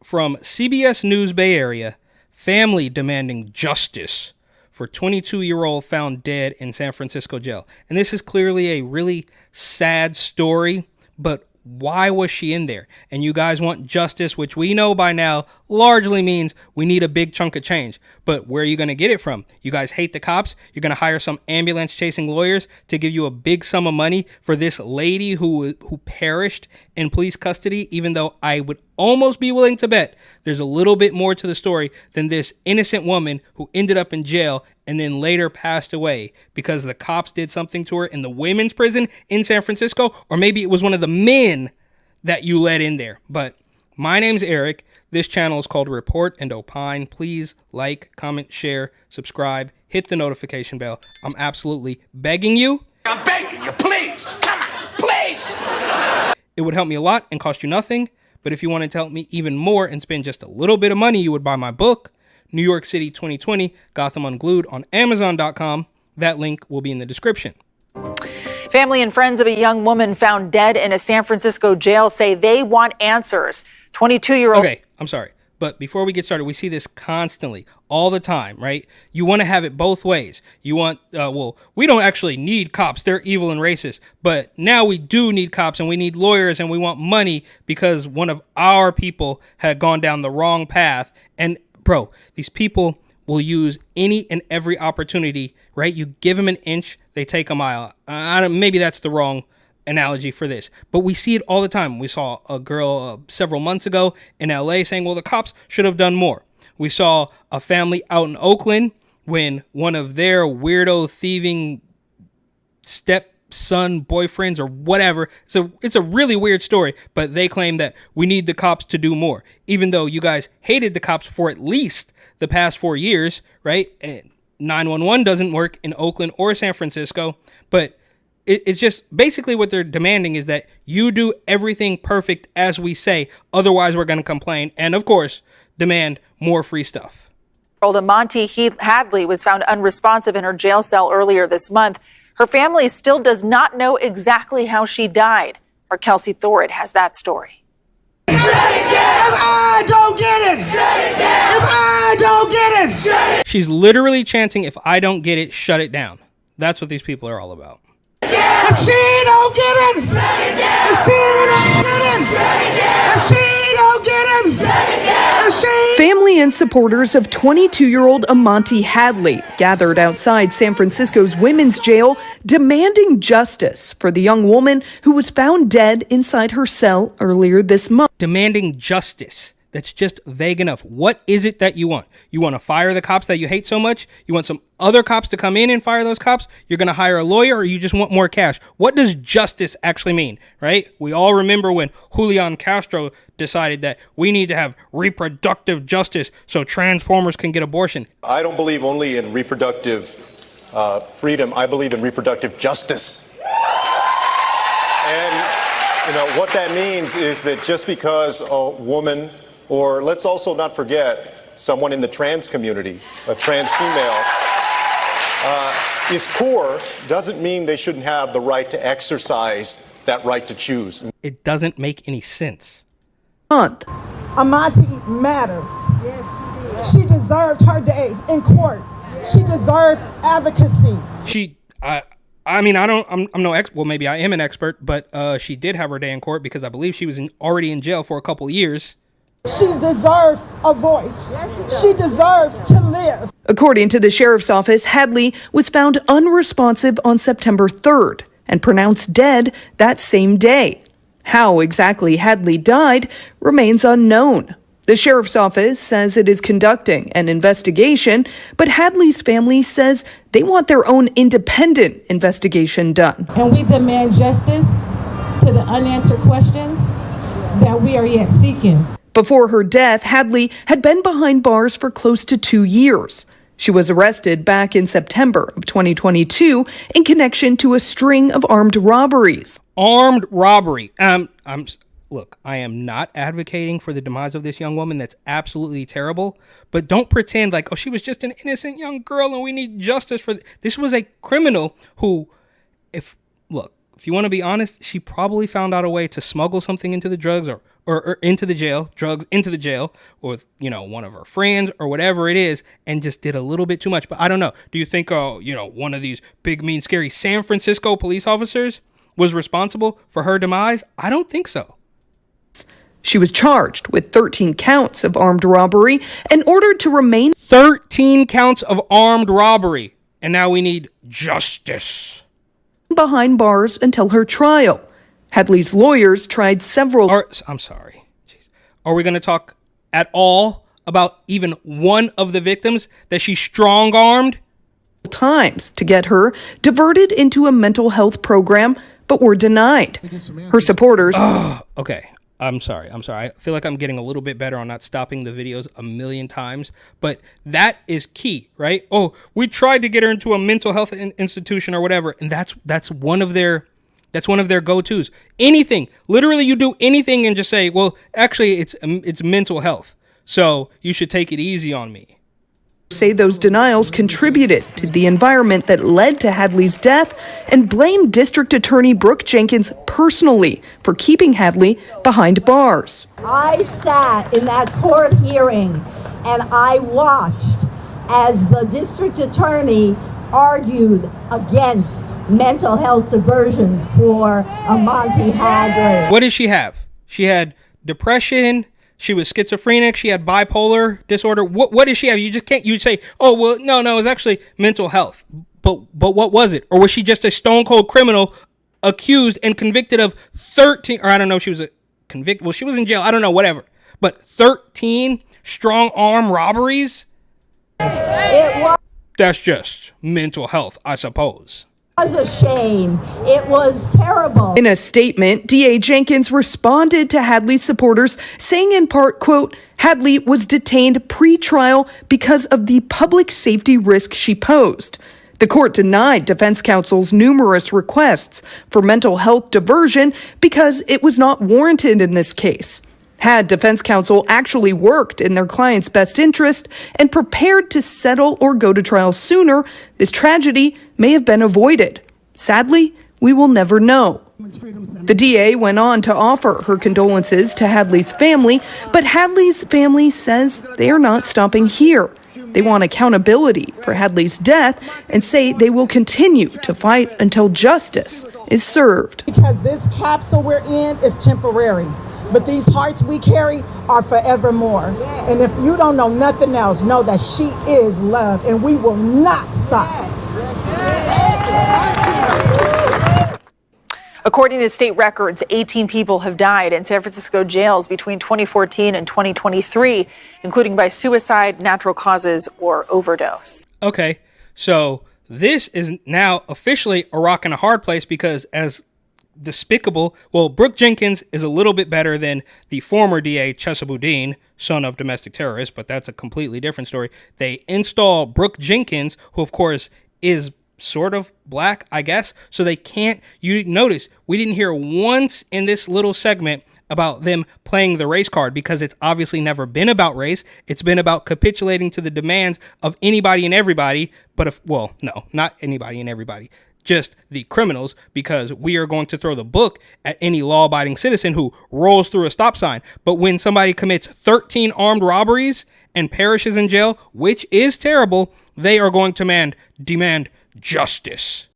from CBS News Bay Area, family demanding justice for 22-year-old found dead in San Francisco jail. And this is clearly a really sad story, but why was she in there? And you guys want justice, which we know by now largely means we need a big chunk of change. But where are you going to get it from? You guys hate the cops? You're going to hire some ambulance chasing lawyers to give you a big sum of money for this lady who perished in police custody, even though I would almost be willing to bet there's a little bit more to the story than this innocent woman who ended up in jail and then later passed away because the cops did something to her in the women's prison in San Francisco, or maybe it was one of the men that you let in there. But my name's Eric. This channel is called Report and Opine. Please like, comment, share, subscribe, hit the notification bell. I'm absolutely begging you. I'm begging you, please. Come on, please. It would help me a lot and cost you nothing. But if you wanted to help me even more and spend just a little bit of money, you would buy my book, New York City 2020, Gotham Unglued, on Amazon.com. That link will be in the description. Family and friends of a young woman found dead in a San Francisco jail say they want answers. 22-year-old. Okay, I'm sorry. But before we get started, we see this constantly, all the time, right? You want to have it both ways. You want, we don't actually need cops. They're evil and racist. But now we do need cops and we need lawyers and we want money because one of our people had gone down the wrong path. And bro, these people will use any and every opportunity, right? You give them an inch, they take a mile. Maybe that's the wrong analogy for this, but we see it all the time. We saw a girl several months ago in LA saying, well, the cops should have done more. We saw a family out in Oakland when one of their weirdo thieving stepson boyfriends or whatever. So it's a really weird story, but they claim that we need the cops to do more, even though you guys hated the cops for at least the past 4 years, right? And 911 doesn't work in Oakland or San Francisco, but it's just basically what they're demanding is that you do everything perfect as we say. Otherwise, we're going to complain and, of course, demand more free stuff. Monty Hadley was found unresponsive in her jail cell earlier this month. Her family still does not know exactly how she died. Our Kelsey Thorud has that story. If I don't get it, if I don't get it. She's literally chanting, if I don't get it, shut it down. That's what these people are all about. If she don't get it, if she don't get it, if she don't get it, if she... Family and supporters of 22-year-old Amonte Hadley gathered outside San Francisco's women's jail demanding justice for the young woman who was found dead inside her cell earlier this month. Demanding justice. That's just vague enough. What is it that you want? You want to fire the cops that you hate so much? You want some other cops to come in and fire those cops? You're going to hire a lawyer, or you just want more cash? What does justice actually mean, right? We all remember when Julian Castro decided that we need to have reproductive justice so transformers can get abortion. I don't believe only in reproductive freedom. I believe in reproductive justice. And, what that means is that just because a woman, or let's also not forget, someone in the trans community, a trans female, is poor, doesn't mean they shouldn't have the right to exercise that right to choose. It doesn't make any sense. Amonte matters. She deserved her day in court. She deserved advocacy. I'm no expert. Well, maybe I am an expert, but she did have her day in court because I believe she was already in jail for a couple of years. She deserved a voice. She deserved to live. According to the sheriff's office, Hadley was found unresponsive on September 3rd and pronounced dead that same day. How exactly Hadley died remains unknown. The sheriff's office says it is conducting an investigation, but Hadley's family says they want their own independent investigation done. And we demand justice to the unanswered questions that we are yet seeking. Before her death, Hadley had been behind bars for close to 2 years. She was arrested back in September of 2022 in connection to a string of armed robberies. Armed robbery. Look, I am not advocating for the demise of this young woman. That's absolutely terrible. But don't pretend like, oh, she was just an innocent young girl and we need justice for this was a criminal who, if you want to be honest, she probably found out a way to smuggle something into the drugs or or into the jail, drugs into the jail with, one of her friends or whatever it is, and just did a little bit too much. But I don't know. Do you think, one of these big, mean, scary San Francisco police officers was responsible for her demise? I don't think so. She was charged with 13 counts of armed robbery and ordered to remain 13 counts of armed robbery. And now we need justice behind bars until her trial. Hadley's lawyers tried several I'm sorry. Jeez. Are we going to talk at all about even one of the victims that she strong-armed times to get her diverted into a mental health program, but were denied. Her supporters... Okay. I'm sorry. I feel like I'm getting a little bit better on not stopping the videos a million times, but that is key, right? Oh, we tried to get her into a mental health institution or whatever, and that's one of their go-tos. Anything, literally, you do anything and just say, well, actually, it's mental health, so you should take it easy on me. Say those denials contributed to the environment that led to Hadley's death and blame District Attorney Brooke Jenkins personally for keeping Hadley behind bars. I sat in that court hearing and I watched as the district attorney argued against mental health diversion for Monty Hadley. What did she have? She had depression. She was schizophrenic. She had bipolar disorder. What did she have? You just can't. You say, oh well, no, it's actually mental health. But what was it? Or was she just a stone cold criminal, accused and convicted of 13? Or I don't know. She was convicted. Well, she was in jail. I don't know. Whatever. But 13 strong arm robberies. That's just mental health, I suppose. Was a shame. It was terrible. In a statement, DA Jenkins responded to Hadley's supporters, saying in part, quote, Hadley was detained pre-trial because of the public safety risk she posed. The court denied defense counsel's numerous requests for mental health diversion because it was not warranted in this case. Had defense counsel actually worked in their client's best interest and prepared to settle or go to trial sooner, this tragedy may have been avoided. Sadly, we will never know. The DA went on to offer her condolences to Hadley's family, but Hadley's family says they are not stopping here. They want accountability for Hadley's death and say they will continue to fight until justice is served. Because this capsule we're in is temporary. But these hearts we carry are forevermore. And if you don't know nothing else, know that she is loved and we will not stop. According to state records, 18 people have died in San Francisco jails between 2014 and 2023, including by suicide, natural causes, or overdose. Okay, so this is now officially a rock and a hard place because as despicable. Well, Brooke Jenkins is a little bit better than the former DA, Chesabuddin, son of domestic terrorists, but that's a completely different story. They install Brooke Jenkins, who of course is sort of black, I guess, so they can't. You notice we didn't hear once in this little segment about them playing the race card because it's obviously never been about race. It's been about capitulating to the demands of anybody and everybody, not anybody and everybody, just the criminals, because we are going to throw the book at any law-abiding citizen who rolls through a stop sign. But when somebody commits 13 armed robberies and perishes in jail, which is terrible, they are going to demand justice.